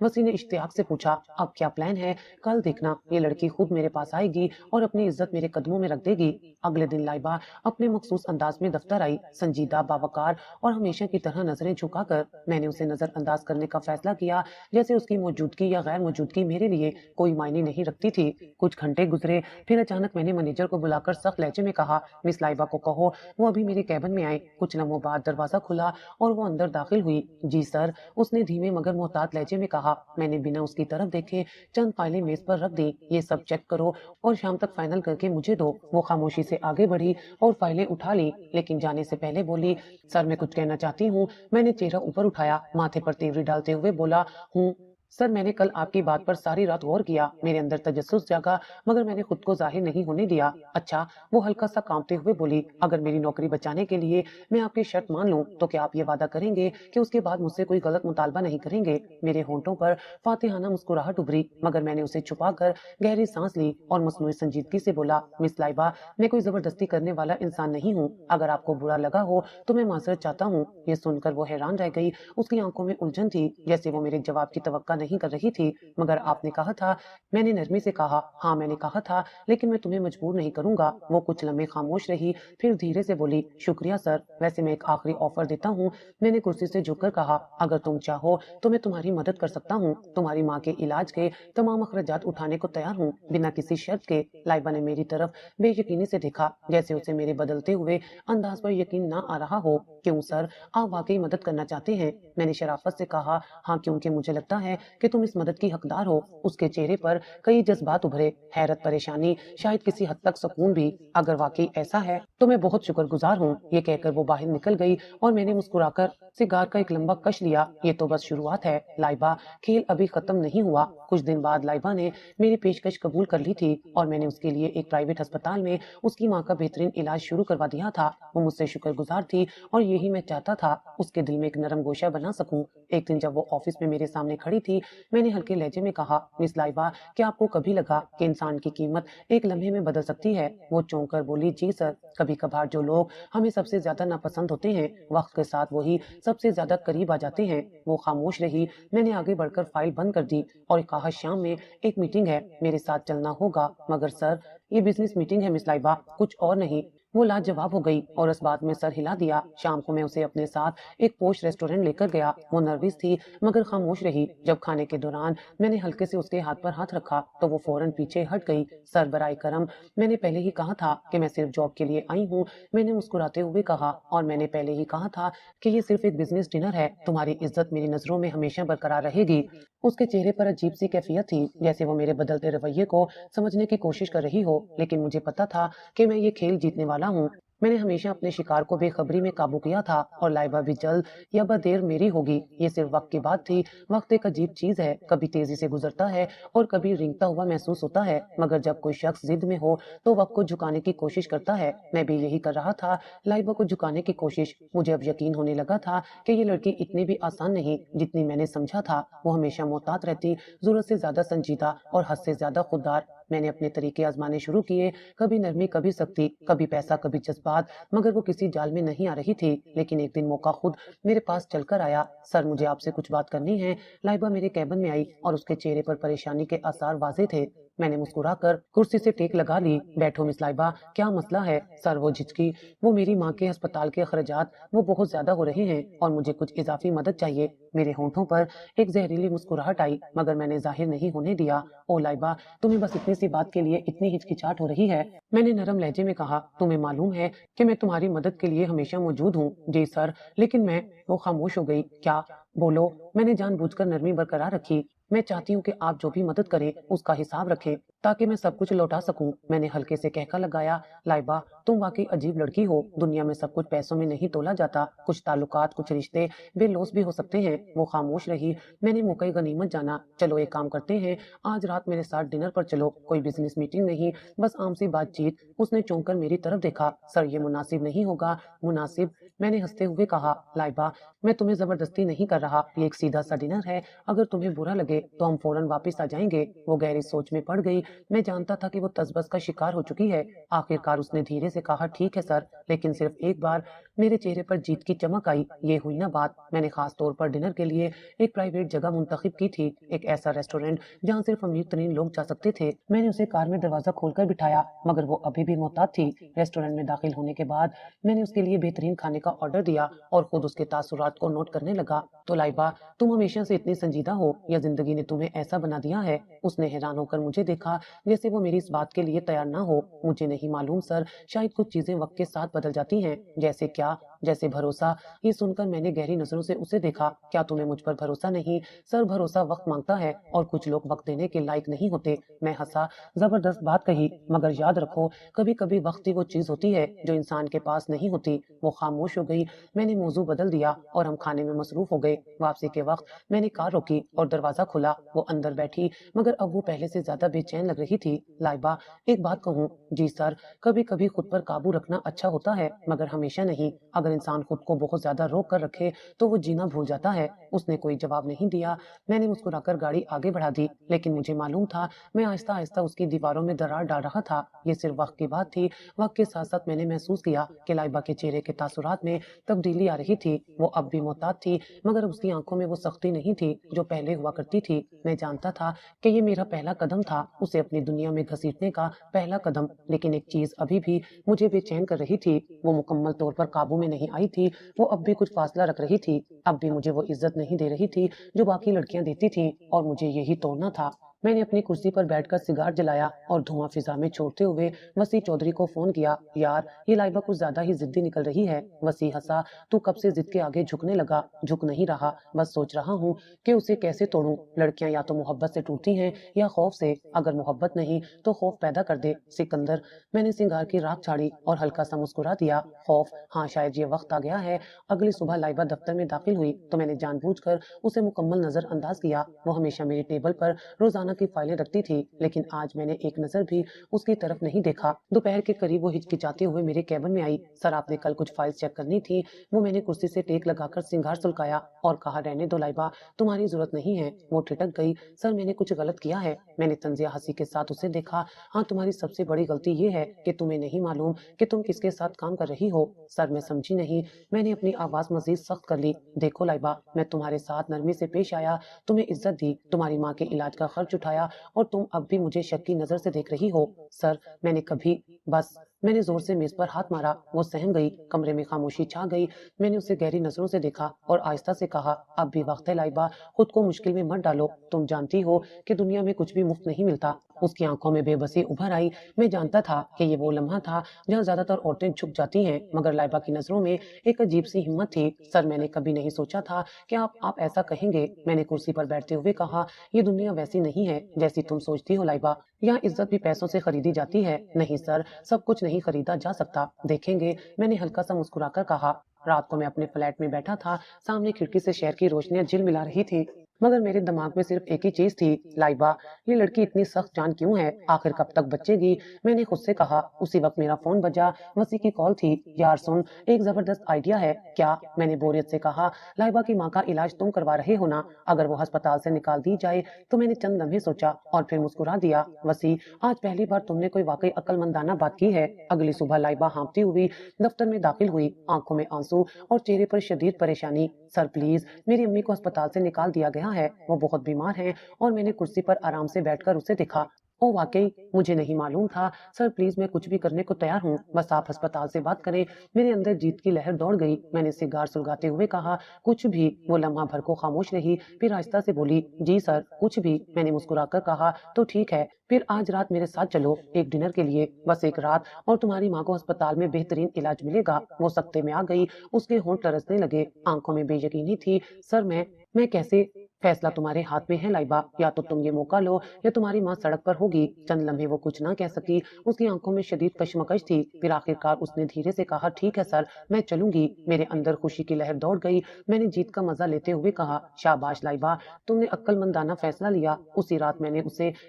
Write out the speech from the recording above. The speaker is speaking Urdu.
وسیم نے اشتیاق سے پوچھا، اب کیا پلان ہے؟ کل دیکھنا یہ لڑکی خود میرے پاس آئے گی اور اپنی عزت میرے قدموں میں رکھ دے گی۔ اگلے دن لائبہ اپنے مخصوص انداز میں دفتر آئی، سنجیدہ، باوقار اور ہمیشہ کی طرح نظریں جھکا کر۔ میں نے اسے نظر انداز کرنے کا فیصلہ کیا، جیسے اس کی موجودگی یا غیر موجودگی میرے لیے کوئی معنی نہیں رکھتی تھی۔ کچھ گھنٹے گزرے، پھر اچانک میں نے مینیجر کو بلا کر سخت لہجے میں کہا، مس لائبہ کو کہو وہ ابھی میرے کیبن میں آئے۔ کچھ لمحوں بعد دروازہ کھلا اور وہ اندر داخل ہوئی۔ جی سر، اس نے دھیمے مگر محتاط لہجے میں کہا۔ میں نے بنا اس کی طرف دیکھے چند فائلیں میز پر رکھ دی۔ یہ سب چیک کرو اور شام تک فائنل کر کے مجھے دو۔ وہ خاموشی سے آگے بڑھی اور فائلیں اٹھا لی، لیکن جانے سے پہلے بولی، سر میں کچھ کہنا چاہتی ہوں۔ میں نے چہرہ اوپر اٹھایا، ماتھے پر تیوری ڈالتے ہوئے بولا، ہوں سر، میں نے کل آپ کی بات پر ساری رات غور کیا۔ میرے اندر تجسس جاگا مگر میں نے خود کو ظاہر نہیں ہونے دیا۔ اچھا، وہ ہلکا سا کانپتے ہوئے بولی، اگر میری نوکری بچانے کے لیے میں آپ کی شرط مان لوں تو کیا آپ یہ وعدہ کریں گے کہ اس کے بعد مجھ سے کوئی غلط مطالبہ نہیں کریں گے؟ میرے ہونٹوں پر فاتحانہ مسکراہٹ ابھری مگر میں نے اسے چھپا کر گہری سانس لی اور مصنوعی سنجیدگی سے بولا، مس لائبہ، میں کوئی زبردستی کرنے والا انسان نہیں ہوں۔ اگر آپ کو برا لگا ہو تو میں معذرت چاہتا ہوں۔ یہ سن کر وہ حیران رہ گئی۔ اس کی آنکھوں میں الجھن تھی، جیسے وہ میرے جواب کی توقع نہیں کر رہی تھی۔ مگر آپ نے کہا تھا، میں نے نرمی سے کہا۔ ہاں میں نے کہا تھا، لیکن میں تمہیں مجبور نہیں کروں گا۔ وہ کچھ لمحے خاموش رہی، پھر دھیرے سے بولی، شکریہ سر، ویسے میں ایک آخری آفر دیتا ہوں۔ میں نے کرسی سے جھک کر کہا، اگر تم چاہو تو میں تمہاری مدد کر سکتا ہوں۔ تمہاری ماں کے علاج کے تمام اخراجات اٹھانے کو تیار ہوں، بنا کسی شرط کے۔ لائبہ نے میری طرف بے یقینی سے دیکھا، جیسے اسے میرے بدلتے ہوئے انداز پر یقین نہ آ رہا ہو۔ کیوں سر، آپ واقعی مدد کرنا چاہتے ہیں؟ میں نے شرافت سے کہا، ہاں کیونکہ مجھے لگتا ہے کہ تم اس مدد کی حقدار ہو۔ اس کے چہرے پر کئی جذبات ابھرے، حیرت، پریشانی، شاید کسی حد تک سکون بھی۔ اگر واقعی ایسا ہے تو میں بہت شکر گزار ہوں۔ یہ کہہ کر وہ باہر نکل گئی اور میں نے مسکرا کر سگار کا ایک لمبا کش لیا۔ یہ تو بس شروعات ہے لائبہ، کھیل ابھی ختم نہیں ہوا۔ کچھ دن بعد لائبہ نے میری پیشکش قبول کر لی تھی اور میں نے اس کے لیے ایک پرائیویٹ ہسپتال میں اس کی ماں کا بہترین علاج شروع کروا دیا تھا۔ وہ مجھ سے شکر گزار تھی اور یہی میں چاہتا تھا، اس کے دل میں ایک نرم گوشہ بنا سکوں۔ ایک دن جب وہ آفس میں میرے سامنے کھڑی تھی، میں نے ہلکے لہجے میں کہا، مس لائبہ، کیا آپ کو کبھی لگا کہ انسان کی قیمت ایک لمحے میں بدل سکتی ہے؟ وہ چونک کر بولی، جی سر، کبھی کبھار جو لوگ ہمیں سب سے زیادہ ناپسند ہوتے ہیں، وقت کے ساتھ وہی سب سے زیادہ قریب آ جاتے ہیں۔ وہ خاموش رہی۔ میں نے آگے بڑھ کر فائل بند کر دی اور کہا، شام میں ایک میٹنگ ہے، میرے ساتھ چلنا ہوگا۔ مگر سر، یہ بزنس میٹنگ ہے مس لائبہ، کچھ اور نہیں۔ وہ لاجواب ہو گئی اور اس بات میں سر ہلا دیا۔ شام کو میں اسے اپنے ساتھ ایک پوش ریسٹورنٹ لے کر گیا۔ وہ نروس تھی مگر خاموش رہی۔ جب کھانے کے دوران میں نے ہلکے سے اس کے ہاتھ پر ہاتھ رکھا تو وہ فوراً پیچھے ہٹ گئی۔ سر، برائے کرم، میں نے پہلے ہی کہا تھا کہ میں صرف جاب کے لیے آئی ہوں، میں نے مسکراتے ہوئے کہا، اور میں نے پہلے ہی کہا تھا کہ یہ صرف ایک بزنس ڈنر ہے۔ تمہاری عزت میری نظروں میں ہمیشہ برقرار رہے گی۔ اس کے چہرے پر عجیب سی کیفیت تھی، جیسے وہ میرے بدلتے رویے کو سمجھنے کی کوشش کر رہی ہو، لیکن مجھے پتا تھا کہ میں یہ کھیل جیتنے والا ہوں۔ میں نے ہمیشہ اپنے شکار کو بے خبری میں قابو کیا تھا اور لائبہ بھی جلد یا بدیر میری ہوگی۔ یہ صرف وقت کی بات تھی۔ وقت ایک عجیب چیز ہے، کبھی تیزی سے گزرتا ہے اور کبھی رینگتا ہوا محسوس ہوتا ہے، مگر جب کوئی شخص ضد میں ہو تو وقت کو جھکانے کی کوشش کرتا ہے۔ میں بھی یہی کر رہا تھا، لائبہ کو جھکانے کی کوشش۔ مجھے اب یقین ہونے لگا تھا کہ یہ لڑکی اتنی بھی آسان نہیں جتنی میں نے سمجھا تھا۔ وہ ہمیشہ محتاط رہتی، ضرورت سے زیادہ سنجیدہ اور حد سے زیادہ خوددار۔ میں نے اپنے طریقے آزمانے شروع کیے، کبھی نرمی، کبھی سختی، کبھی پیسہ، کبھی جذبات، مگر وہ کسی جال میں نہیں آ رہی تھی۔ لیکن ایک دن موقع خود میرے پاس چل کر آیا۔ سر، مجھے آپ سے کچھ بات کرنی ہے۔ لائبہ میرے کیبن میں آئی اور اس کے چہرے پر پریشانی کے آثار واضح تھے۔ میں نے مسکرا کر کرسی سے ٹیک لگا لی۔ بیٹھو مس لائبہ، کیا مسئلہ ہے؟ سر، وہ جھچکی، وہ میری ماں کے ہسپتال کے اخراجات وہ بہت زیادہ ہو رہے ہیں اور مجھے کچھ اضافی مدد چاہیے۔ میرے ہونٹوں پر ایک زہریلی مسکراہٹ آئی مگر میں نے ظاہر نہیں ہونے دیا۔ او لائبہ، تمہیں بس اتنی سی بات کے لیے اتنی ہچکچاہٹ ہو رہی ہے؟ میں نے نرم لہجے میں کہا، تمہیں معلوم ہے کہ میں تمہاری مدد کے لیے ہمیشہ موجود ہوں۔ جی سر، لیکن وہ خاموش ہو گئی۔ کیا؟ بولو۔ میں نے جان بوجھ کر نرمی برقرار رکھی۔ میں چاہتی ہوں کہ آپ جو بھی مدد کریں اس کا حساب رکھیں تاکہ میں سب کچھ لوٹا سکوں۔ میں نے ہلکے سے کہکا لگایا، لائبہ، تم واقعی عجیب لڑکی ہو۔ دنیا میں سب کچھ پیسوں میں نہیں تولا جاتا، کچھ تعلقات، کچھ رشتے بے لوث بھی ہو سکتے ہیں۔ وہ خاموش رہی۔ میں نے موقع غنیمت جانا۔ چلو ایک کام کرتے ہیں، آج رات میرے ساتھ ڈنر پر چلو، کوئی بزنس میٹنگ نہیں، بس عام سی بات چیت۔ اس نے چونک کر میری طرف دیکھا۔ سر، یہ مناسب نہیں ہوگا۔ مناسب؟ میں نے ہنستے ہوئے کہا، لائبہ، میں تمہیں زبردستی نہیں کر رہا، یہ ایک سیدھا سا ڈنر ہے۔ اگر تمہیں برا لگے تو ہم فوراً واپس آ جائیں گے۔ وہ گہری سوچ میں پڑ گئی میں جانتا تھا کہ وہ تذبذب کا شکار ہو چکی ہے۔ آخرکار اس نے دھیرے سے کہا ٹھیک ہے سر، لیکن صرف ایک بار۔ میرے چہرے پر جیت کی چمک آئی۔ یہ ہوئی نا بات، میں نے خاص طور پر ڈنر کے لیے ایک پرائیویٹ جگہ منتخب کی تھی، ایک ایسا ریسٹورینٹ جہاں صرف امیر ترین لوگ جا سکتے تھے۔ میں نے اسے کار میں دروازہ کھول کر بٹھایا، مگر وہ ابھی بھی محتاط تھی۔ ریسٹورینٹ میں داخل ہونے کے بعد میں نے اس کے لیے بہترین کھانے کا آرڈر دیا اور خود اس کے تاثرات کو نوٹ کرنے لگا۔ تو لائبہ، تم ہمیشہ سے اتنی سنجیدہ ہو یا زندگی نے تمہیں ایسا بنا دیا ہے؟ اس نے حیران ہو کر مجھے دیکھا، جیسے وہ میری اس بات کے لیے تیار نہ ہو۔ مجھے نہیں معلوم سر، شاید کچھ چیزیں وقت کے ساتھ بدل جاتی ہیں۔ جیسے کیا؟ جیسے بھروسہ۔ یہ سن کر میں نے گہری نظروں سے اسے دیکھا۔ کیا تمہیں مجھ پر بھروسہ نہیں؟ سر، بھروسہ وقت مانگتا ہے اور کچھ لوگ وقت دینے کے لائق نہیں ہوتے۔ میں ہنسا۔ زبردست بات کہی، مگر یاد رکھو کبھی کبھی وقت ہی وہ چیز ہوتی ہے جو انسان کے پاس نہیں ہوتی۔ وہ خاموش ہو گئی۔ میں نے موضوع بدل دیا اور ہم کھانے میں مصروف ہو گئے۔ واپسی کے وقت میں نے کار روکی اور دروازہ کھولا۔ وہ اندر بیٹھی، مگر اب وہ پہلے سے زیادہ بے چین لگ رہی تھی۔ لائبہ، ایک بات کہوں؟ جی سر۔ کبھی کبھی خود پر قابو رکھنا اچھا ہوتا ہے، مگر ہمیشہ نہیں۔ اگر انسان خود کو بہت زیادہ روک کر رکھے تو وہ جینا بھول جاتا ہے۔ اس نے کوئی جواب نہیں دیا۔ میں نے مسکرا کر گاڑی آگے بڑھا دی، لیکن مجھے معلوم تھا میں آہستہ آہستہ اس کی دیواروں میں درار ڈال رہا تھا۔ یہ صرف وقت کی بات تھی۔ وقت کے ساتھ ساتھ میں نے محسوس کیا کہ لائبہ کے چہرے کے تاثرات میں تبدیلی آ رہی تھی۔ وہ اب بھی محتاط تھی، مگر اس کی آنکھوں میں وہ سختی نہیں تھی جو پہلے ہوا کرتی تھی۔ میں جانتا تھا کہ یہ میرا پہلا قدم تھا، اسے اپنی دنیا میں گھسیٹنے کا پہلا قدم، لیکن ایک چیز ابھی بھی مجھے بے چین کر رہی تھی۔ وہ مکمل طور پر قابو میں نہیں آئی تھی۔ وہ اب بھی کچھ فاصلہ رکھ رہی تھی، اب بھی مجھے وہ عزت نہیں دے رہی تھی جو باقی لڑکیاں دیتی تھیں، اور مجھے یہی توڑنا تھا۔ میں نے اپنی کرسی پر بیٹھ کر سگار جلایا اور دھواں فضا میں چھوڑتے ہوئے وسیع چودھری کو فون کیا۔ یار، یہ لائبہ کچھ زیادہ ہی ضدی نکل رہی ہے۔ وسیع ہنسا۔ تو کب سے ضد کے آگے جھکنے لگا؟ جھک نہیں رہا، بس سوچ رہا ہوں کہ اسے کیسے توڑوں۔ لڑکیاں یا تو محبت سے ٹوٹتی ہیں یا خوف سے، اگر محبت نہیں تو خوف پیدا کر دے سکندر۔ میں نے سنگار کی راکھ چھاڑی اور ہلکا سا مسکرا دیا۔ خوف؟ ہاں، شاید یہ وقت آ گیا ہے۔ اگلی صبح لائبہ دفتر میں داخل ہوئی تو میں نے جان بوجھ کر اسے مکمل نظر انداز کیا۔ وہ ہمیشہ میری ٹیبل پر روزانہ کی فائلیں رکھتی تھی، لیکن آج میں نے ایک نظر بھی اس کی طرف نہیں دیکھا۔ دوپہر کے قریب وہ ہچکچاتے ہوئے میرے کیبن میں آئی۔ سر، آپ نے کل کچھ فائلز چیک کرنی تھی۔ وہ میں نے کرسی سے ٹیک لگا کر سنگار سلکایا اور کہا رہنے دو لائبہ، تمہاری ضرورت نہیں ہے۔ وہ ٹھٹک گئی۔ سر، میں نے کچھ غلط کیا ہے؟ میں نے طنزیہ ہنسی کے ساتھ اسے دیکھا۔ ہاں، تمہاری سب سے بڑی غلطی یہ ہے کہ تمہیں نہیں معلوم کہ تم کس کے ساتھ کام کر رہی ہو۔ سر، میں سمجھی نہیں۔ میں نے اپنی آواز مزید سخت کر لی۔ دیکھو لائبہ، میں تمہارے ساتھ نرمی سے پیش آیا، تمہیں عزت دی، تمہاری ماں کے علاج کا خرچ اٹھایا، اور تم اب بھی مجھے شک کی نظر سے دیکھ رہی ہو۔ سر، میں نے کبھی… بس۔ میں نے زور سے میز پر ہاتھ مارا۔ وہ سہم گئی۔ کمرے میں خاموشی چھا گئی۔ میں نے اسے گہری نظروں سے دیکھا اور آہستہ سے کہا، اب بھی وقت ہے لائبہ، خود کو مشکل میں مت ڈالو۔ تم جانتی ہو کہ دنیا میں کچھ بھی مفت نہیں ملتا۔ اس کی آنکھوں میں بے بسی ابھر آئی۔ میں جانتا تھا کہ یہ وہ لمحہ تھا جہاں زیادہ تر عورتیں جھک جاتی ہیں، مگر لائبہ کی نظروں میں ایک عجیب سی ہمت تھی۔ سر، میں نے کبھی نہیں سوچا تھا کہ آپ ایسا کہیں گے۔ میں نے کرسی پر بیٹھتے ہوئے کہا، یہ دنیا ویسی نہیں ہے جیسی تم سوچتی ہو لائبہ۔ یہاں عزت بھی پیسوں سے خریدی جاتی ہے۔ نہیں سر، سب کچھ نہیں خریدا جا سکتا۔ دیکھیں گے، میں نے ہلکا سا مسکرا کر کہا۔ رات کو میں اپنے فلیٹ میں بیٹھا تھا، سامنے کھڑکی سے شہر کی روشنیاں جل ملا رہی تھی، مگر میرے دماغ میں صرف ایک ہی چیز تھی، لائبہ، یہ لڑکی اتنی سخت جان کیوں ہے؟ آخر کب تک بچے گی؟ میں نے خود سے کہا۔ اسی وقت میرا فون بجا۔ وسیع کی کال تھی۔ یار سن، ایک زبردست آئیڈیا ہے۔ کیا؟ میں نے بوریت سے کہا۔ لائبہ کی ماں کا علاج تم کروا رہے ہو نا؟ اگر وہ ہسپتال سے نکال دی جائے تو میں نے چند لمحے سوچا اور پھر مسکرا دیا۔ وسیع، آج پہلی بار تم نے کوئی واقعی عقل مندانہ بات کی ہے۔ اگلی صبح لائبہ ہانپتی ہوئی دفتر میں داخل ہوئی، آنکھوں میں آنسو اور چہرے پر شدید پریشانی۔ سر پلیز، میری امی کو ہسپتال سے نکال دیا گیا ہے، وہ بہت بیمار ہیں۔ اور میں نے کرسی پر آرام سے بیٹھ کر اسے دیکھا۔ او واقعی؟ مجھے نہیں معلوم تھا۔ سر پلیز، میں کچھ بھی کرنے کو تیار ہوں، بس آپ ہسپتال سے بات کریں۔ میرے اندر جیت کی لہر دوڑ گئی۔ میں نے سگار سلگاتے ہوئے کہا، کچھ بھی؟ وہ لمحہ بھر کو خاموش رہی، پھر آہستہ سے بولی، جی سر، کچھ بھی۔ میں نے مسکرا کر کہا، تو ٹھیک ہے، پھر آج رات میرے ساتھ چلو، ایک ڈنر کے لیے، بس ایک رات، اور تمہاری ماں کو ہسپتال میں بہترین علاج ملے گا۔ وہ سکتے میں آ گئی، اس کے ہونٹ لرزنے لگے، آنکھوں میں بے یقینی تھی۔ سر، میں کیسے؟ فیصلہ تمہارے ہاتھ میں ہے لائبہ، یا تو تم یہ موقع لو یا تمہاری ماں سڑک پر ہوگی۔ چند لمحے وہ کچھ نہ کہہ سکی، اس کی آنکھوں میں شدید کشمکش تھی، پھر آخرکار اس نے دھیرے سے کہا، ٹھیک ہے سر، میں چلوں گی۔ میرے اندر خوشی کی لہر دوڑ گئی۔ میں نے جیت کا مزہ لیتے ہوئے کہا، شاباش لائبہ، تم نے عقل مندانہ فیصلہ لیا۔ اسی رات میں نے اسے